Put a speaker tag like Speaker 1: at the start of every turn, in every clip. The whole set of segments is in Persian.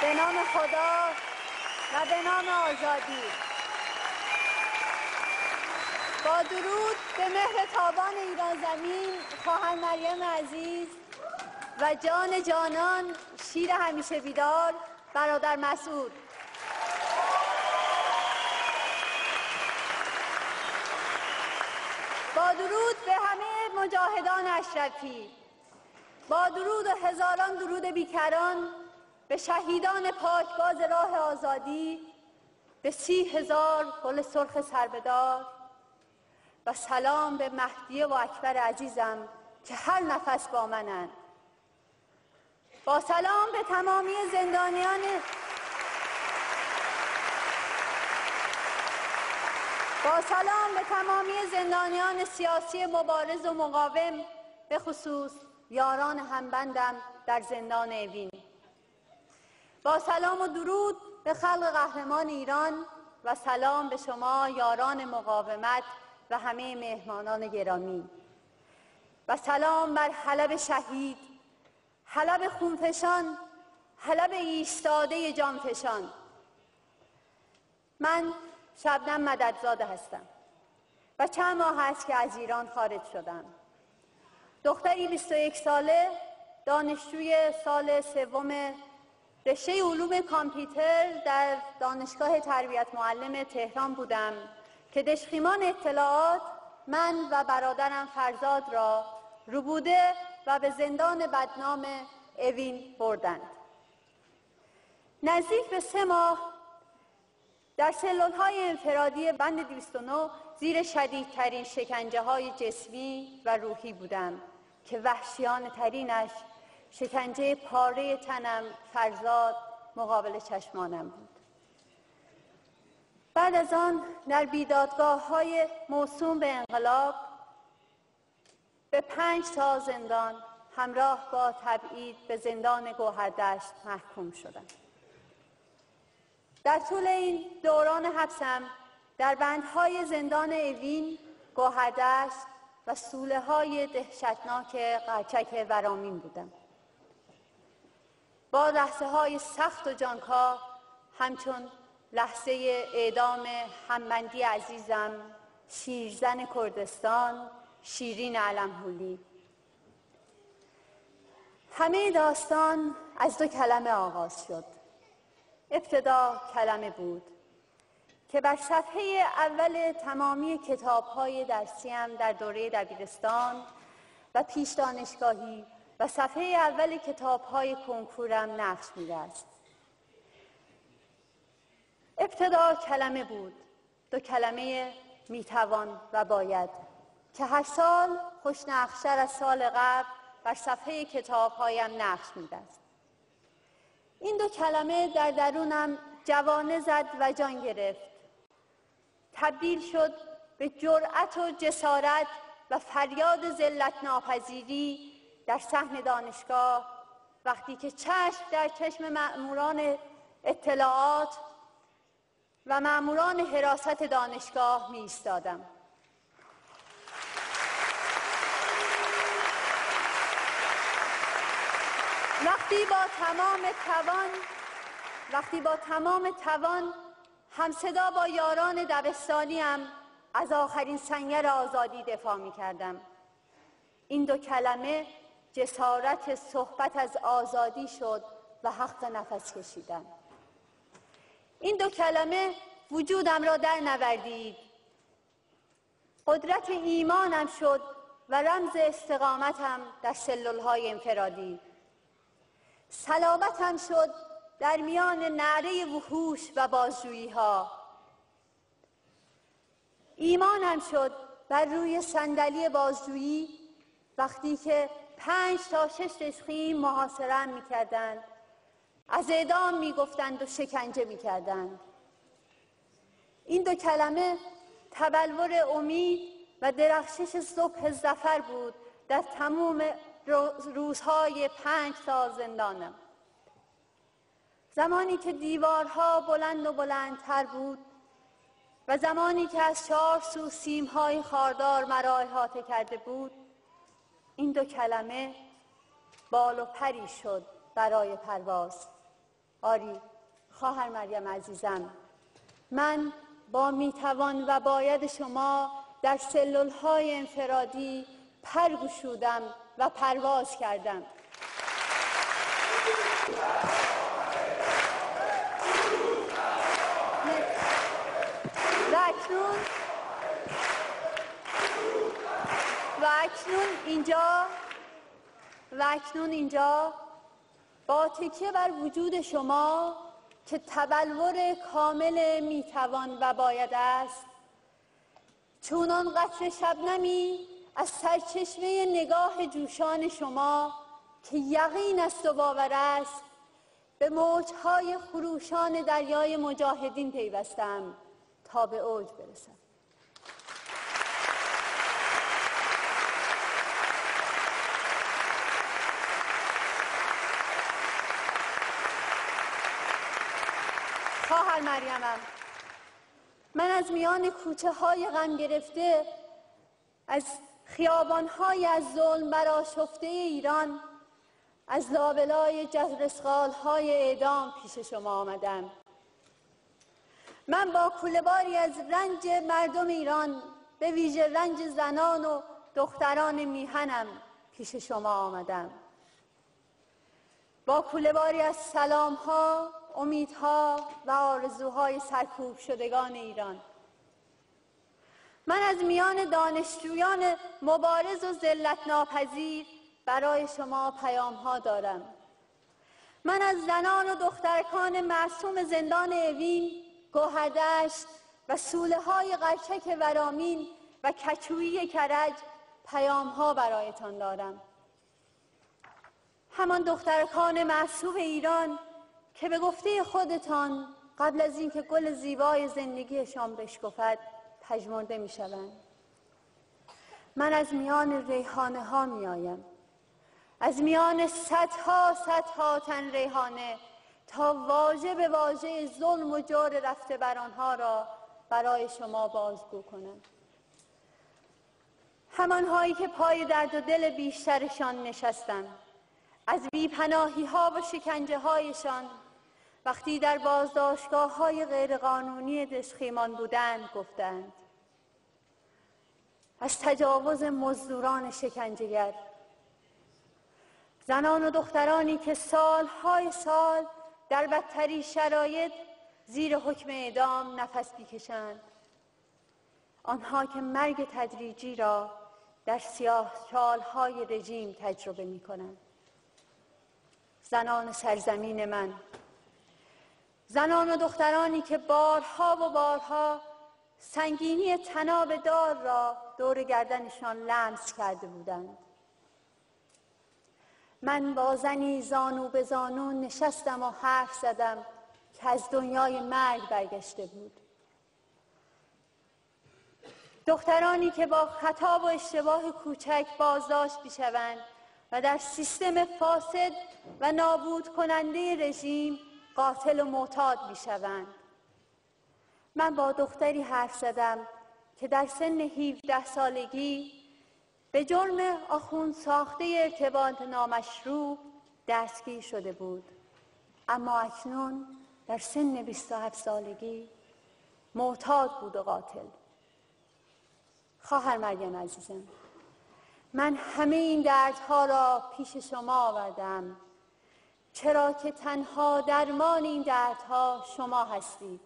Speaker 1: به نام خدا و به نام آزادی. با درود به مهر تابان ایران زمین، خواهر مریم عزیز و جان جانان شیر همیشه بیدار برادر مسعود. با درود به همه مجاهدان اشرفی، با درود و هزاران درود بیکران به شهیدان پاکباز راه آزادی، به 30,000 گل سرخ سربدار و سلام به مهدیه و اکبر عزیزم که هر نفس با منند. با سلام به تمامی زندانیان سیاسی مبارز و مقاوم، به خصوص یاران همبندم در زندان اوین. با سلام و درود به خلق قهرمان ایران و سلام به شما یاران مقاومت و همه مهمانان گرامی و سلام بر حلب شهید، حلب خونفشان، حلب ایستاده جانفشان. من شبنم مددزاده هستم و چند ماه است که از ایران خارج شدم. دختری 21 ساله، دانشجوی سال سوم رشته علوم کامپیوتر در دانشگاه تربیت معلم تهران بودم که دژخیمان اطلاعات من و برادرم فرزاد را ربوده و به زندان بدنام اوین بردند. نزدیک به 3 ماه در سلول‌های انفرادی بند 209 زیر شدیدترین شکنجه‌های جسمی و روحی بودم که وحشیانه ترینش شکنجه پاره تنم فرزاد مقابل چشمانم بود. بعد از آن در بیدادگاه‌های موسوم به انقلاب به 5 تا زندان همراه با تبعید به زندان گوهردشت محکوم شدم. در طول این دوران حبسم در بندهای زندان اوین، گوهردشت و سوله‌های دهشتناک قرچک ورامین بودم. با لحظه‌های سخت و جانکاه همچون لحظه اعدام همبندی عزیزم شیرزن کردستان شیرین علم‌هولی. همه داستان از 2 کلمه آغاز شد. ابتدا کلمه بود که بر صفحه اول تمامی کتاب‌های درسیم در دوره دبیرستان و پیش دانشگاهی و صفحه اول کتاب‌های کنکورم نقش می‌بست. ابتدا کلمه بود، 2 کلمه میتوان و باید که هر سال خوشنقش‌تر از سال قبل بر صفحه کتاب‌هایم نقش می‌بست. این 2 کلمه در درونم جوانه زد و جان گرفت. تبدیل شد به جرأت و جسارت و فریاد ذلت ناپذیری در صحن دانشگاه وقتی که چشم در چشم مأموران اطلاعات و مأموران حراست دانشگاه می ایستادم. وقتی با تمام توان همصدا با یاران دبستانیم از آخرین سنگر آزادی دفاع می کردم. این 2 کلمه جسارت صحبت از آزادی شد و حق نفس کشیدن. این 2 کلمه وجودم را در نوردید. قدرت ایمانم شد و رمز استقامتم در سلول‌های انفرادی. صلابتم شد در میان نعره وحوش و بازجویی‌ها. ایمانم شد بر روی صندلی بازجویی وقتی که 5 تا 6 دژخیم محاصره‌ام می‌کردند، از اعدام می‌گفتند و شکنجه می‌کردند. این 2 کلمه تبلور امید و درخشش صبح ظفر بود در تمام روزهای 5 سال زندانم. زمانی که دیوارها بلند و بلندتر بود و زمانی که از 4 سو سیم‌های خاردار مرا احاطه کرده بود، این 2 کلمه بال و پری شد برای پرواز. آری خواهر مریم عزیزم، من با میتوان و باید شما در سلولهای انفرادی پر گشودم و پرواز کردم. و اکنون اینجا با تکیه بر وجود شما که تبلور کامل میتوان و باید است، چونان قطره شبنمی از سرچشمه نگاه جوشان شما که یقین است و باور است، به موجهای خروشان دریای مجاهدین پیوستم تا به اوج برسم. خواهر مریمم، من از میان کوچه های غم گرفته، از خیابان های از ظلم برآشفته ایران، از لابلای جرثقال های اعدام پیش شما آمدم. من با کوله‌باری از رنج مردم ایران، به ویژه رنج زنان و دختران میهنم پیش شما آمدم. با کوله‌باری از سلام‌ها، امیدها و آرزوهای سرکوب شدگان ایران. من از میان دانشجویان مبارز و ذلت ناپذیر برای شما پیام‌ها دارم. من از زنان و دخترکان معصوم زندان اوین، گوهردشت و سوله‌های قرچک ورامین و کچویی کرج پیام‌ها برایتان دارم. همان دخترکان معصوم ایران که به گفته خودتان قبل از اینکه گل زیبای زندگیشان بشکفد پژمرده می‌شوند. من از میان ریحانه ها می‌آیم، از میان صدها تن ریحانه، تا واژه به واژه ظلم و جور رفته بر آنها را برای شما بازگو کنم. همانهایی که پای درد و دل بیشترشان نشستند، از بی‌پناهی‌ها و شکنجه‌هایشان وقتی در بازداشتگاه‌های غیرقانونی دژخیمان بودند گفتند. از تجاوز مزدوران شکنجهگر، زنان و دخترانی که سالهای سال در بدترین شرایط زیر حکم اعدام نفس می‌کشند، آنها که مرگ تدریجی را در سیاه‌چال‌های رژیم تجربه می‌کنند. زنان سرزمین من، زنان و دخترانی که بارها و بارها سنگینی طناب دار را دور گردنشان لمس کرده بودند. من با زنی زانو به زانو نشستم و حرف زدم که از دنیای مرگ برگشته بود. دخترانی که با خطا و اشتباه کوچک بازداشت می‌شوند و در سیستم فاسد و نابود کننده رژیم قاتل و معتاد می‌شوند. من با دختری حرف زدم که در سن 17 سالگی به جرم آخوند ساخته ارتباط نامشروع دستگیر شده بود، اما اکنون در سن 27 سالگی معتاد بود و قاتل. خواهر مریم عزیزم، من همه این دردها را پیش شما آوردم، چرا که تنها درمان این دردها شما هستید.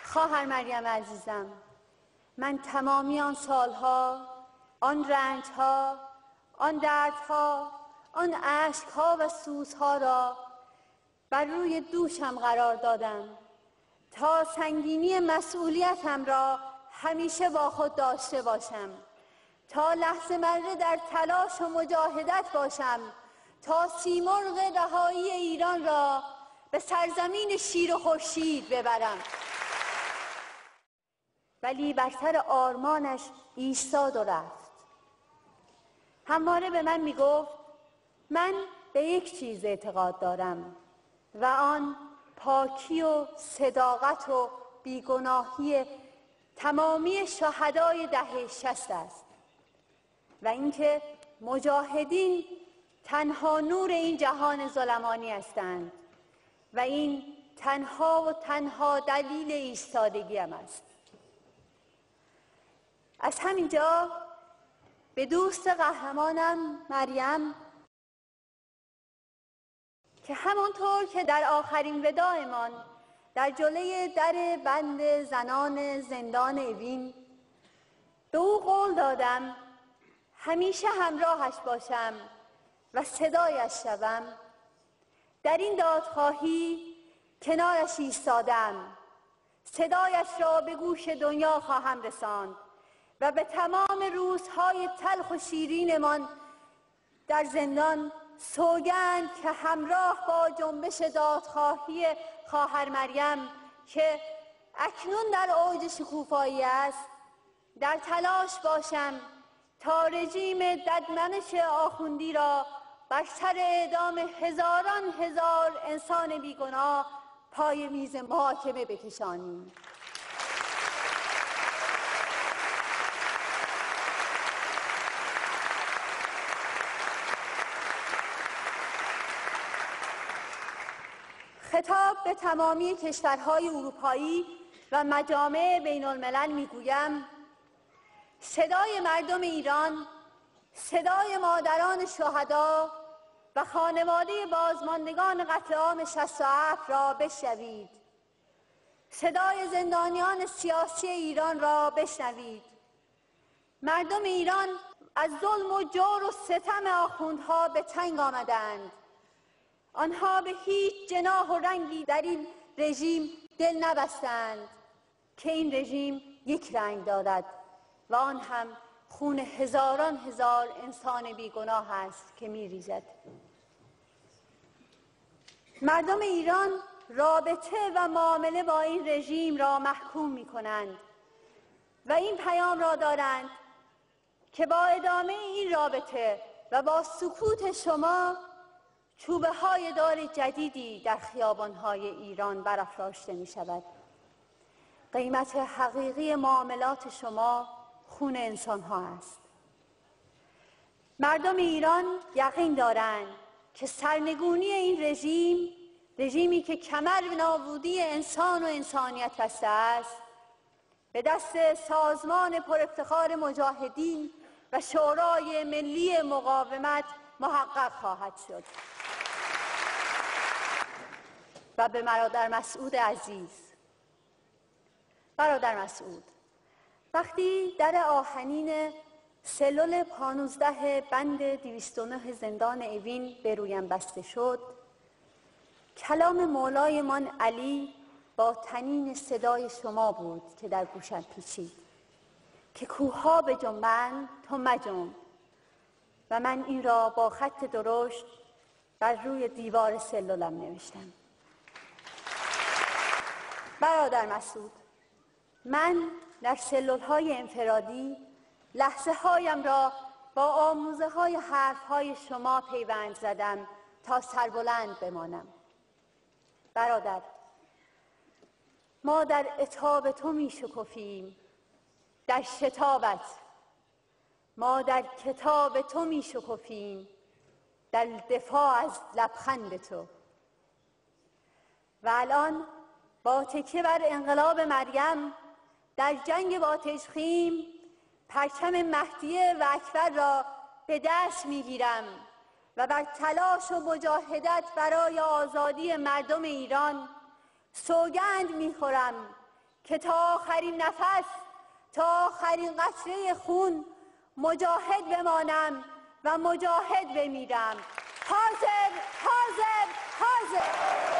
Speaker 1: خواهر مریم عزیزم، من تمامی آن سالها، آن رنجها، آن دردها، آن اشکها و سوزها را بر روی دوشم قرار دادم تا سنگینی مسئولیتم را همیشه با خود داشته باشم، تا لحظه مره در تلاش و مجاهدت باشم، تا سیمرغ رهایی ایران را به سرزمین شیر و خورشید ببرم. ولی بر سر آرمانش ایستاد و رفت. همواره به من میگفت من به یک چیز اعتقاد دارم و آن پاکی و صداقت و بیگناهی تمامی شهدای دهه 60 است و اینکه مجاهدین تنها نور این جهان ظلمانی هستند و این تنها و تنها دلیل ایستادگیم است. از همینجا به دوست قهرمانم مریم که همانطور که در آخرین وداعمان در جلوی در بند زنان زندان اوین به او قول دادم همیشه همراهش باشم و صدایش شوم، در این دادخواهی کنارش ایستادم، صدایش را به گوش دنیا خواهم رساند و به تمام روزهای تلخ و شیرینمان در زندان سوگند که همراه با جنبش دادخواهی خواهر مریم که اکنون در اوج شکوفایی است در تلاش باشم تا رژیم ددمنش آخوندی را بر سر اعدام هزاران هزار انسان بیگناه پای میز محاکمه بکشانیم. خطاب به تمامی کشورهای اروپایی و مجامع بین الملل میگویم صدای مردم ایران، صدای مادران شهدا و خانواده بازماندگان قتل عام 67 را بشنوید. صدای زندانیان سیاسی ایران را بشنوید. مردم ایران از ظلم و جور و ستم آخوندها به تنگ آمدند. آنها به هیچ جناح و رنگی در این رژیم دل نبستند که این رژیم یک رنگ دارد و آن هم خون هزاران هزار انسان بیگناه است که می‌ریزد. مردم ایران رابطه و معامله با این رژیم را محکوم می‌کنند و این پیام را دارند که با ادامه این رابطه و با سکوت شما چوبه های دار جدیدی در خیابان‌های ایران برافراشته می‌شود. قیمت حقیقی معاملات شما خون انسان‌ها است. مردم ایران یقین دارند که سرنگونی این رژیمی که کمر به نابودی انسان و انسانیت بسته است، به دست سازمان پر افتخار مجاهدین و شورای ملی مقاومت محقق خواهد شد. و به برادر مسعود عزیز، برادر مسعود، وقتی در آهنین سلول 15 بند 209 زندان اوین به رویم بسته شد، کلام مولایمان علی با طنین صدای شما بود که در گوشم پیچید که کوه‌ها به جنبند تو مجنب، و من این را با خط درشت بر روی دیوار سلولم نوشتم. برادر مسعود، من در سلول‌های انفرادی لحظه هایم را با آموزه های حرف های شما پیوند زدم تا سربلند بمانم. برادر، ما در عتاب تو می شکفیم، در شتابت. ما در کتاب تو می شکفیم، در دفاع از لبخند تو. و الان با تکیه بر انقلاب مریم در جنگ با تشخیم پرچم مهدیه و اکبر را به دست میگیرم و بر تلاش و مجاهدت برای آزادی مردم ایران سوگند میخورم که تا آخرین نفس، تا آخرین قطره خون مجاهد بمانم و مجاهد بمیرم. حاضر، حاضر، حاضر.